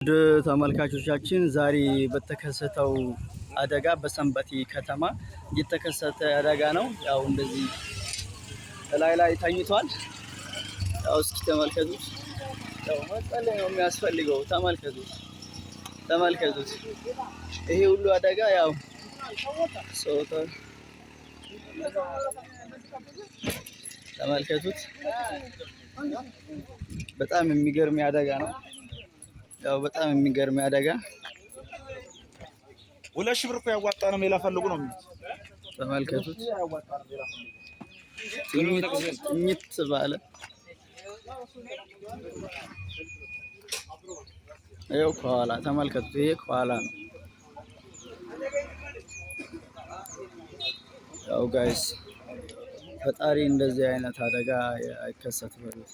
ውድ ተመልካቾቻችን ዛሬ በተከሰተው አደጋ በሰንበቴ ከተማ የተከሰተ አደጋ ነው። ያው እንደዚህ ላይ ተኝቷል። ያው እስኪ ተመልከቱት። ያው መጸለይ ነው የሚያስፈልገው። ተመልከቱት። ይሄ ሁሉ አደጋ ያው ተመልከቱት። በጣም የሚገርም አደጋ ነው። ያው በጣም የሚገርም አደጋ 2,000 ብር እኮ ያዋጣ ነው ሌላ ፈልጉ ነው የሚሉት። ተመልከቱት። ትኝት ባለ ይኸው ከኋላ ተመልከቱት። ይሄ ከኋላ ነው። ያው ጋይስ ፈጣሪ እንደዚህ አይነት አደጋ አይከሰት በሉት።